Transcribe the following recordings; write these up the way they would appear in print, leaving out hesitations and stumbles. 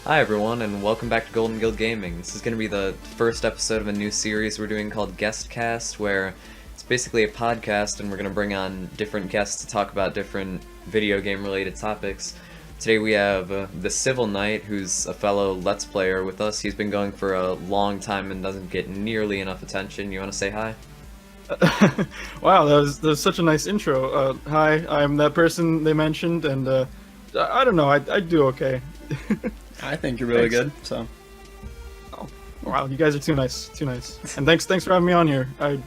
Hi everyone, and welcome back to Golden Guild Gaming. This is going to be the first episode of a new series we're doing called GuestCast, where it's basically a podcast and we're going to bring on different guests to talk about different video game related topics. Today we have TheCivilKnight, who's a fellow Let's Player with us. He's been going for a long time and doesn't get nearly enough attention. You want to say hi? Wow, that was such a nice intro. Hi, I'm that person they mentioned, and I don't know, I do okay. I think you're really Thanks. good. So, Oh, wow, you guys are too nice, and thanks for having me on here. I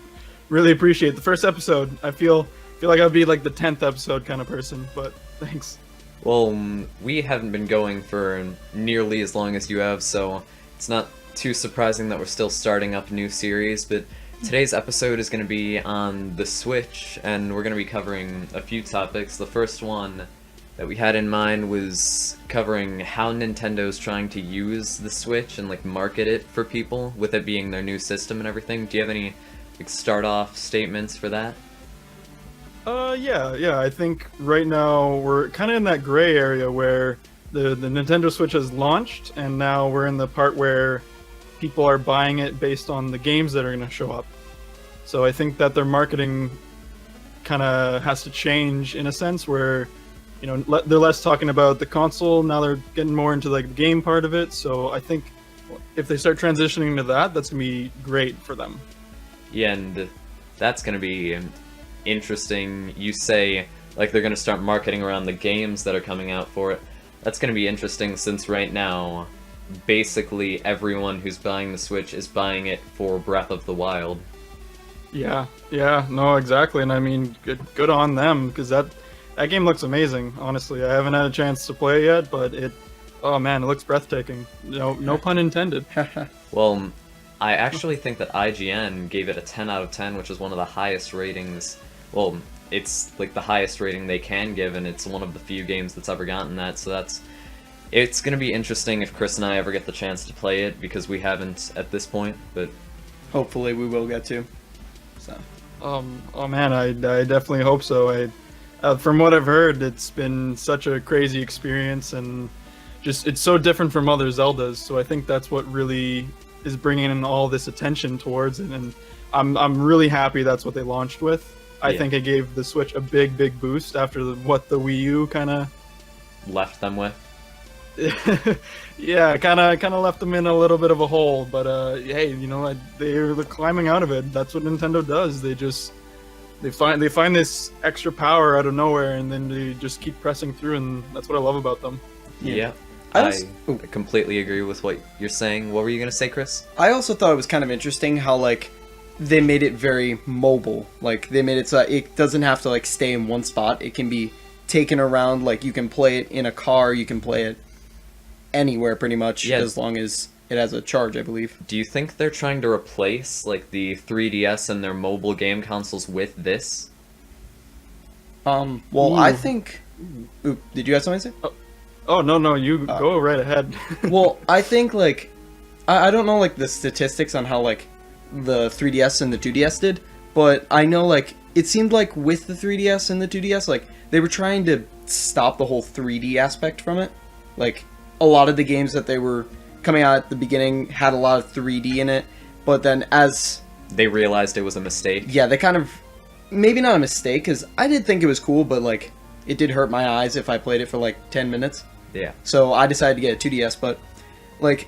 really appreciate the first episode. I feel like I'd be like the 10th episode kind of person, but thanks. Well, we haven't been going for nearly as long as you have, so it's not too surprising that we're still starting up a new series, but today's episode is going to be on the Switch, and we're going to be covering a few topics. The first one that we had in mind was covering how Nintendo's trying to use the Switch and like market it for people, with it being their new system and everything. Do you have any like start-off statements for that? Yeah, I think right now we're kind of in that gray area where the Nintendo Switch has launched, and now we're in the part where people are buying it based on the games that are going to show up. So I think that their marketing kind of has to change in a sense where, you know, they're less talking about the console, now they're getting more into like the game part of it. So I think if they start transitioning to that, that's going to be great for them. Yeah, and that's going to be interesting. You say like they're going to start marketing around the games that are coming out for it. That's going to be interesting since right now basically everyone who's buying the Switch is buying it for Breath of the Wild. Yeah, no, exactly. And I mean, good on them, because that game looks amazing, honestly. I haven't had a chance to play it yet, but oh man, it looks breathtaking. No pun intended. Well, I actually think that IGN gave it a 10 out of 10, which is one of the highest ratings. Well, it's like the highest rating they can give, and it's one of the few games that's ever gotten that, so it's going to be interesting if Chris and I ever get the chance to play it, because we haven't at this point, but hopefully we will get to. So, Oh man, I definitely hope so. From what I've heard, it's been such a crazy experience, and just it's so different from other Zeldas. So I think that's what really is bringing in all this attention towards it, and I'm really happy that's what they launched with. I think it gave the Switch a big boost after what the Wii U kind of left them with. Yeah, kind of left them in a little bit of a hole. But hey, you know, they're climbing out of it. That's what Nintendo does. They find this extra power out of nowhere, and then they just keep pressing through, and that's what I love about them. Yeah. I completely agree with what you're saying. What were you going to say, Chris? I also thought it was kind of interesting how like they made it very mobile. Like they made it so it doesn't have to like stay in one spot. It can be taken around. Like you can play it in a car. You can play it anywhere pretty much, as long as it has a charge, I believe. Do you think they're trying to replace like the 3DS and their mobile game consoles with this? Well, Ooh. I think. Ooh, did you have something to say? Oh no, you go right ahead. Well, I think like I don't know like the statistics on how like the 3DS and the 2DS did, but I know like it seemed like with the 3DS and the 2DS, like they were trying to stop the whole 3D aspect from it. Like a lot of the games that they were coming out at the beginning had a lot of 3D in it, but then as they realized it was a mistake. Yeah, they kind of, maybe not a mistake, because I did think it was cool, but like it did hurt my eyes if I played it for like 10 minutes. Yeah. So I decided to get a 2DS, but like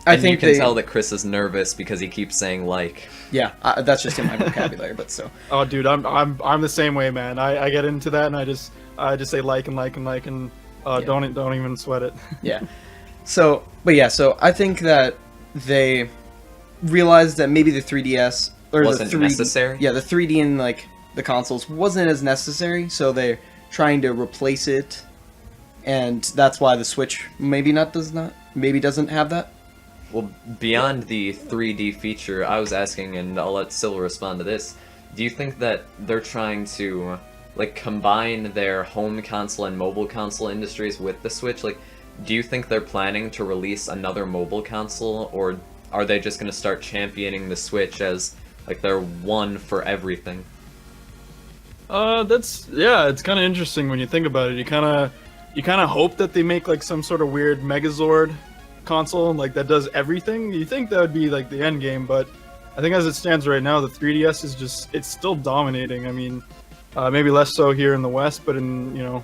I think you can tell that Chris is nervous because he keeps saying like. Yeah, that's just in my vocabulary, but so. Oh, dude, I'm the same way, man. I get into that, and I just say like and Yeah. don't even sweat it. Yeah. So, but yeah, so I think that they realized that maybe the 3DS or wasn't the 3D, necessary. Yeah, the 3D in like the consoles wasn't as necessary, so they're trying to replace it, and that's why the Switch maybe doesn't have that. Well, beyond the 3D feature, I was asking, and I'll let Syl respond to this. Do you think that they're trying to like combine their home console and mobile console industries with the Switch? Like, do you think they're planning to release another mobile console, or are they just going to start championing the Switch as like their one for everything? It's kind of interesting when you think about it. You kind of hope that they make like some sort of weird Megazord console like that does everything, you think that would be like the end game, but I think as it stands right now, the 3DS is it's still dominating. I mean, maybe less so here in the West, but in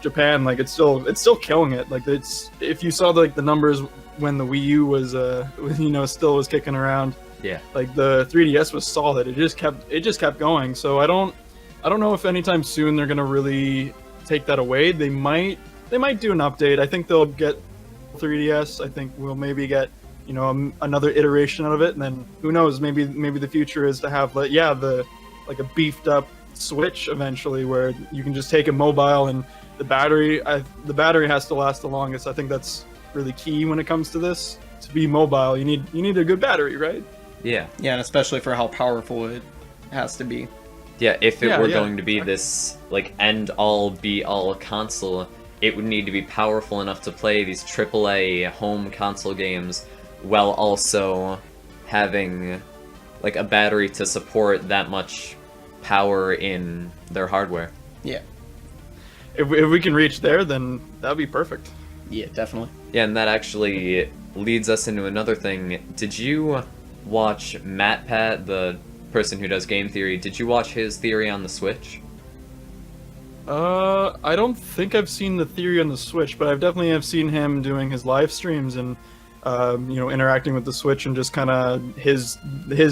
Japan, like it's still killing it. Like if you saw the numbers when the Wii U was still was kicking around, Yeah. like the 3DS was solid. It just kept going. So I don't know if anytime soon they're gonna really take that away. They might do an update. I think they'll get 3DS. I think we'll maybe get another iteration out of it, and then who knows? Maybe the future is to have like a beefed up Switch eventually, where you can just take it mobile, and the battery has to last the longest. I think that's really key when it comes to this. To be mobile, you need a good battery, right? Yeah. Yeah, and especially for how powerful it has to be. Yeah, if it were yeah, going to be this like end-all be-all console, it would need to be powerful enough to play these AAA home console games while also having like a battery to support that much power in their hardware. Yeah. If we can reach there, then that'd be perfect. Yeah, definitely. Yeah, and that actually leads us into another thing. Did you watch MatPat, the person who does game theory? Did you watch his theory on the Switch? I don't think I've seen the theory on the Switch, but I've definitely have seen him doing his live streams and interacting with the Switch and just kind of his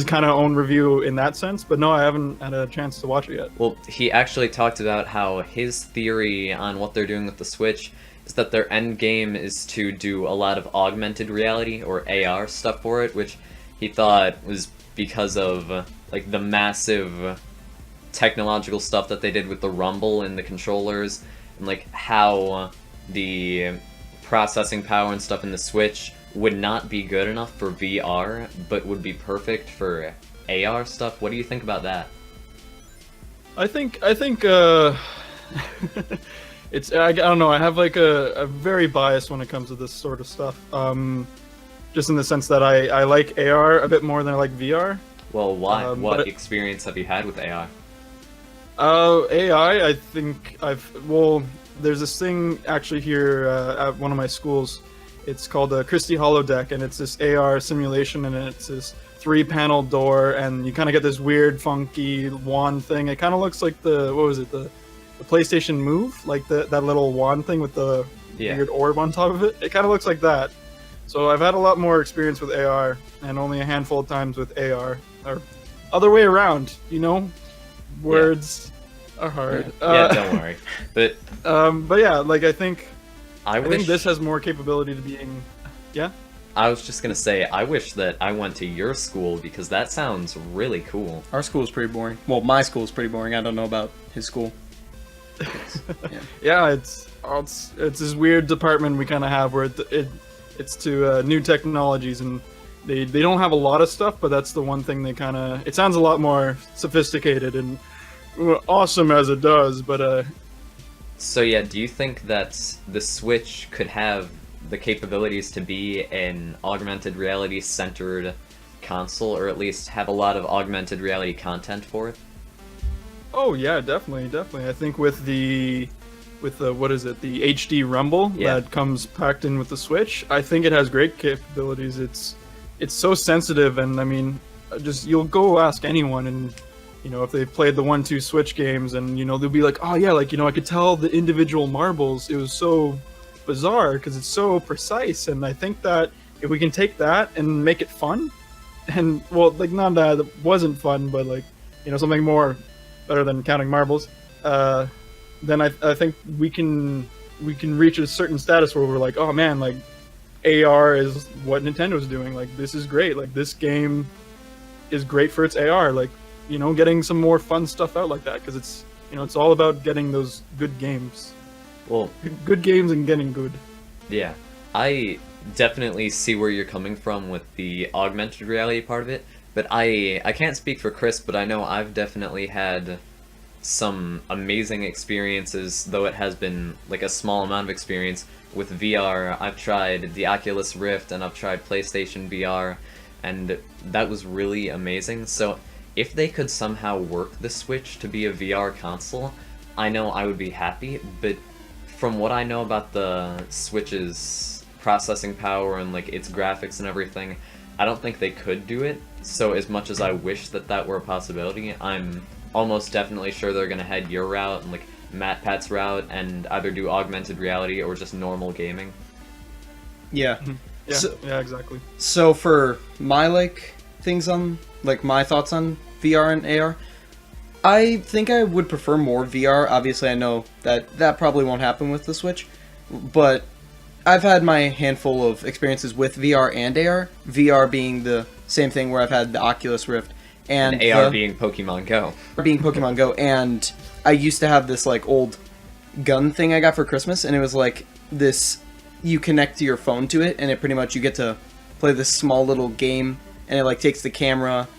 kind of own review in that sense. But no, I haven't had a chance to watch it yet. Well, he actually talked about how his theory on what they're doing with the Switch is that their end game is to do a lot of augmented reality or AR stuff for it, which he thought was because of like the massive technological stuff that they did with the Rumble and the controllers, and like how the processing power and stuff in the Switch would not be good enough for VR, but would be perfect for AR stuff. What do you think about that? I think it's I don't know. I have like a very bias when it comes to this sort of stuff. Just in the sense that I like AR a bit more than I like VR. Well, why? What but- experience have you had with AR? AI, I think there's this thing actually here at one of my schools. It's called a Christie Holodeck, and it's this AR simulation, and it's this 3-panel door, and you kind of get this weird, funky wand thing. It kind of looks like the PlayStation Move, like that little wand thing with the weird orb on top of it. It kind of looks like that. So I've had a lot more experience with AR, and only a handful of times with AR, or other way around. Words are hard. Yeah, don't worry. But yeah, like I think I think this has more capability to being. Yeah. I was just gonna say, I wish that I went to your school because that sounds really cool. Our school is pretty boring. Well, my school is pretty boring. I don't know about his school. Yeah, it's this weird department we kind of have where it's to new technologies, and they don't have a lot of stuff, but that's the one thing they kind of. It sounds a lot more sophisticated and awesome as it does, but So yeah, do you think that the Switch could have the capabilities to be an augmented reality centered console, or at least have a lot of augmented reality content for it? Oh yeah, definitely. I think with the what is it, the HD Rumble that comes packed in with the Switch, I think it has great capabilities. It's so sensitive, and I mean, you'll go ask anyone, and if they've played the 1-2 Switch games, and they'll be like, oh yeah, like I could tell the individual marbles. It was so bizarre because it's so precise, and I think that if we can take that and make it fun, and well, like not that it wasn't fun, but like something more better than counting marbles, then I think we can reach a certain status where we're like, oh man, like AR is what Nintendo's doing. Like this is great. Like this game is great for its AR. Like getting some more fun stuff out like that, because it's it's all about getting those good games. Well, good games and getting good. Yeah, I definitely see where you're coming from with the augmented reality part of it, but I can't speak for Chris, but I know I've definitely had some amazing experiences, though it has been like a small amount of experience with VR. I've tried the Oculus Rift and I've tried PlayStation VR, and that was really amazing. So if they could somehow work the Switch to be a VR console, I know I would be happy, but from what I know about the Switch's processing power and like its graphics and everything, I don't think they could do it. So as much as I wish that that were a possibility, I'm almost definitely sure they're gonna head your route and like MatPat's route and either do augmented reality or just normal gaming. Yeah. Yeah, So- yeah, exactly. So for my like things on like my thoughts on VR and AR, I think I would prefer more VR. Obviously, I know that probably won't happen with the Switch, but I've had my handful of experiences with VR and AR. VR being the same thing where I've had the Oculus Rift and AR being Pokemon Go. being Pokemon Go, and I used to have this like old gun thing I got for Christmas, and it was like this. You connect to your phone to it, and it pretty much you get to play this small little game, and it like takes the camera,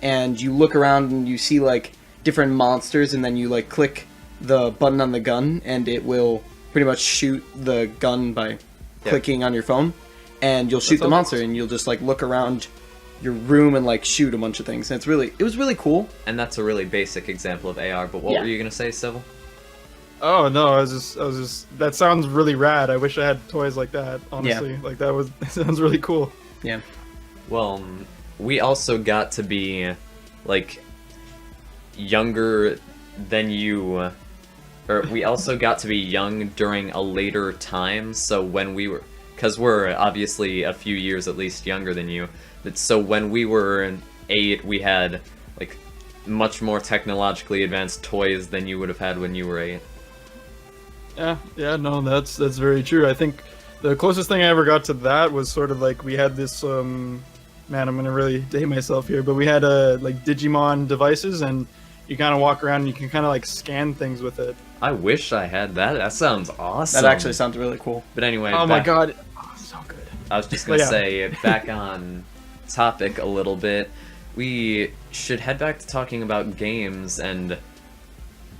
and you look around and you see like different monsters, and then you like click the button on the gun, and it will pretty much shoot the gun by clicking on your phone, and you'll shoot the monster, and you'll just like look around your room and like shoot a bunch of things. And it was really cool. And that's a really basic example of AR, but what were you gonna say, Civil? Oh no, I was just. That sounds really rad. I wish I had toys like that. Honestly, like that sounds really cool. Yeah. Well, we also got to be like younger than you, or we also got to be young during a later time. So when we were, because we're obviously a few years at least younger than you, but so when we were 8, we had like much more technologically advanced toys than you would have had when you were 8. Yeah, no, that's very true. I think the closest thing I ever got to that was sort of like we had this man, I'm gonna really date myself here, but we had like Digimon devices, and you kind of walk around and you can kind of like scan things with it. I wish I had that. That sounds awesome. That actually sounds really cool. But anyway, Oh my god, so good. I was just gonna Yeah. say, back on topic a little bit, we should head back to talking about games, and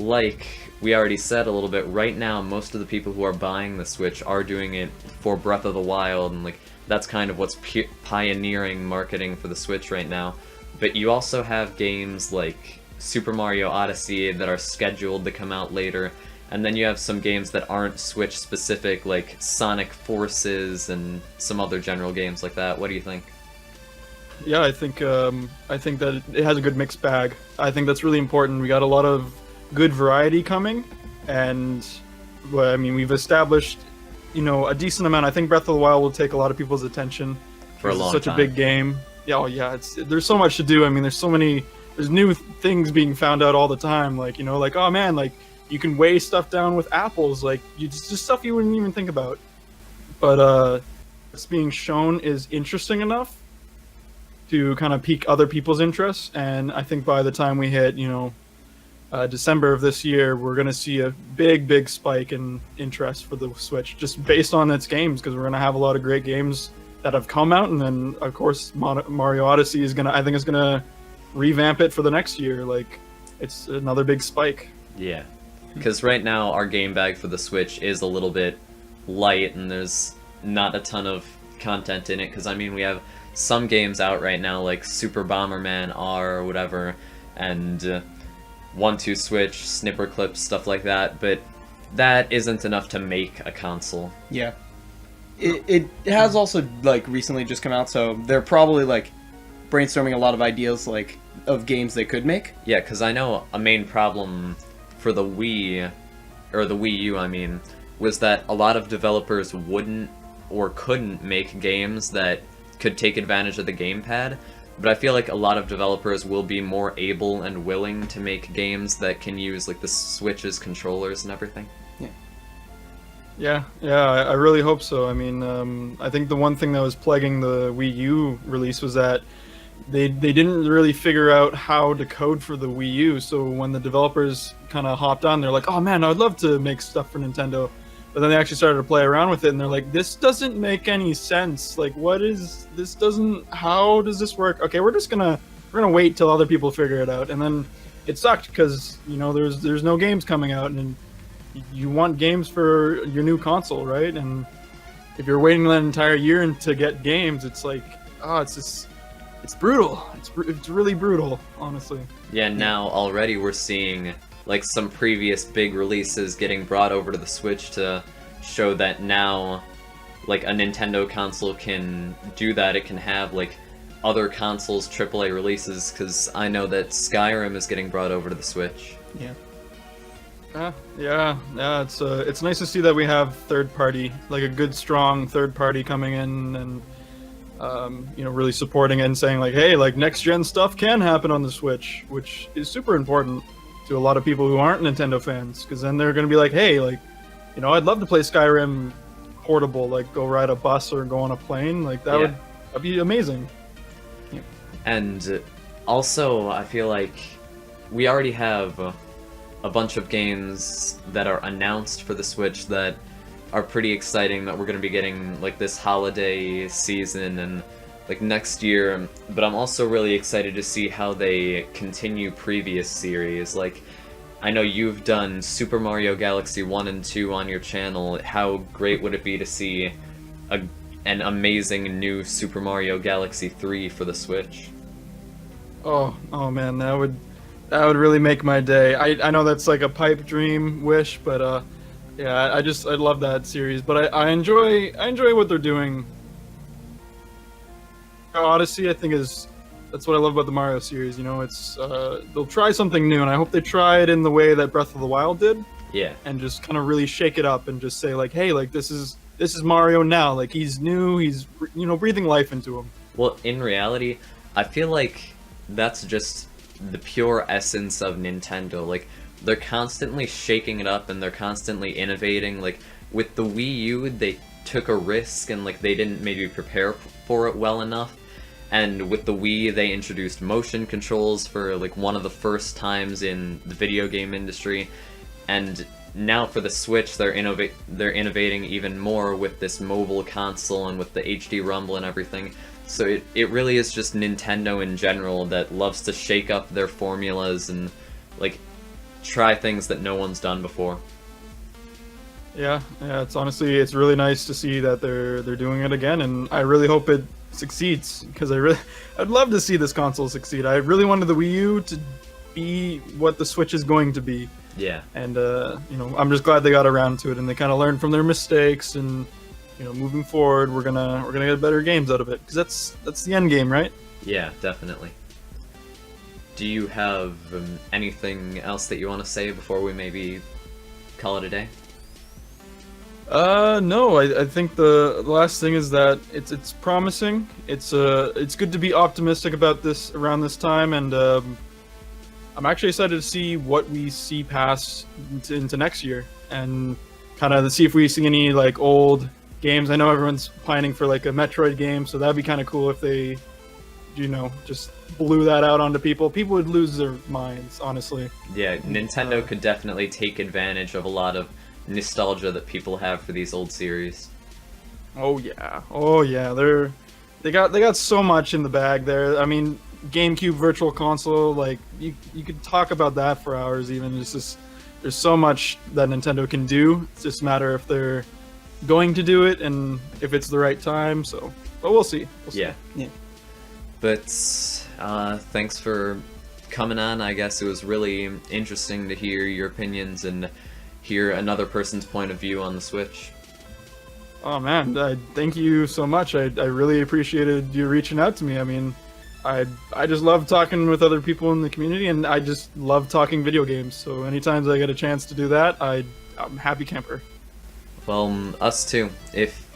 like we already said a little bit, right now most of the people who are buying the Switch are doing it for Breath of the Wild, and like that's kind of what's pioneering marketing for the Switch right now. But you also have games like Super Mario Odyssey that are scheduled to come out later, and then you have some games that aren't Switch specific, like Sonic Forces and some other general games like that. What do you think? Yeah, I think that it has a good mixed bag. I think that's really important. We got a lot of good variety coming, and well, I mean, we've established, a decent amount. I think Breath of the Wild will take a lot of people's attention For a long It's such time. a big game. Yeah, oh yeah, there's so much to do. I mean, there's new things being found out all the time. Like, like, oh man, like you can weigh stuff down with apples, like just stuff you wouldn't even think about. But what's being shown is interesting enough to kind of pique other people's interests, and I think by the time we hit, December of this year, we're going to see a big spike in interest for the Switch, just based on its games, because we're going to have a lot of great games that have come out, and then of course Mario Odyssey is I think is gonna revamp it for the next year. Like, it's another big spike. Yeah, because right now our game bag for the Switch is a little bit light, and there's not a ton of content in it. Because I mean, we have some games out right now like Super Bomberman R or whatever, and 1-2 Switch, Snipper Clips, stuff like that. But that isn't enough to make a console. Yeah. It has also like recently just come out, so they're probably like brainstorming a lot of ideas like of games they could make. Yeah, because I know a main problem for the Wii, or the Wii U, I mean, was that a lot of developers wouldn't or couldn't make games that could take advantage of the gamepad. But I feel like a lot of developers will be more able and willing to make games that can use like the Switch's controllers and everything. Yeah, I really hope so. I mean, I think the one thing that was plaguing the Wii U release was that they didn't really figure out how to code for the Wii U. So when the developers kind of hopped on, they're like, "Oh man, I'd love to make stuff for Nintendo." But then they actually started to play around with it, and they're like, "This doesn't make any sense. Like, how does this work? Okay, we're gonna wait till other people figure it out." And then it sucked because there's no games coming out, and you want games for your new console, right? And if you're waiting that entire year to get games, it's like, it's brutal. It's really brutal, honestly. Yeah, now already we're seeing like some previous big releases getting brought over to the Switch to show that now like a Nintendo console can do that. It can have like other consoles AAA releases, because I know that Skyrim is getting brought over to the Switch. Yeah. Yeah. It's nice to see that we have third party, like a good strong third party coming in and really supporting it and saying like, hey, like next gen stuff can happen on the Switch, which is super important to a lot of people who aren't Nintendo fans, because then they're gonna be like, hey, like, I'd love to play Skyrim portable, like go ride a bus or go on a plane, like that'd be amazing. Yeah. And also, I feel like we already have a bunch of games that are announced for the Switch that are pretty exciting, that we're going to be getting like this holiday season and like next year, but I'm also really excited to see how they continue previous series. Like, I know you've done Super Mario Galaxy 1 and 2 on your channel. How great would it be to see an amazing new Super Mario Galaxy 3 for the Switch? Oh man, that would really make my day. I know that's like a pipe dream wish, but yeah, I love that series. But I enjoy what they're doing. Odyssey, I think, that's what I love about the Mario series. It's they'll try something new, and I hope they try it in the way that Breath of the Wild did. Yeah. And just kind of really shake it up and just say like, hey, like this is Mario now. Like he's new. He's breathing life into him. Well, in reality, I feel like that's just the pure essence of Nintendo. Like, they're constantly shaking it up and they're constantly innovating. Like, with the Wii U, they took a risk and like they didn't maybe prepare for it well enough. And with the Wii, they introduced motion controls for like one of the first times in the video game industry. And now for the Switch, they're innovating even more with this mobile console and with the HD Rumble and everything. So it really is just Nintendo in general that loves to shake up their formulas and like try things that no one's done before. Yeah, it's really nice to see that they're doing it again, and I really hope it succeeds, because I'd love to see this console succeed. I really wanted the Wii U to be what the Switch is going to be. Yeah. And I'm just glad they got around to it and they kind of learned from their mistakes, and moving forward, we're gonna get better games out of it, because that's the end game, right? Yeah, definitely. Do you have anything else that you want to say before we maybe call it a day? No. I think the last thing is that it's promising. It's good to be optimistic about this around this time, and I'm actually excited to see what we see pass into next year, and kind of see if we see any like old games. I know everyone's planning for like a Metroid game, so that'd be kind of cool if they, just blew that out onto people. People would lose their minds, honestly. Yeah, Nintendo could definitely take advantage of a lot of nostalgia that people have for these old series. Oh yeah, they got so much in the bag there. I mean, GameCube Virtual Console, like you could talk about that for hours even. It's just, there's so much that Nintendo can do. It's just a matter if they're going to do it and if it's the right time. So, but we'll see. Yeah. But thanks for coming on. I guess it was really interesting to hear your opinions and hear another person's point of view on the Switch. Oh man, thank you so much. I really appreciated you reaching out to me. I mean, I just love talking with other people in the community, and I just love talking video games. So anytime I get a chance to do that, I'm happy camper. Well, us too. If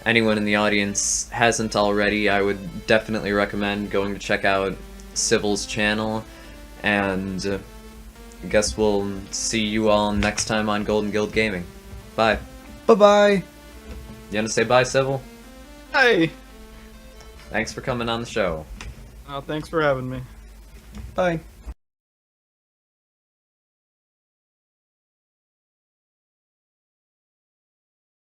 anyone in the audience hasn't already, I would definitely recommend going to check out Civil's channel, and I guess we'll see you all next time on Golden Guild Gaming. Bye. Bye-bye. You want to say bye, Civil? Hey! Thanks for coming on the show. Thanks for having me. Bye.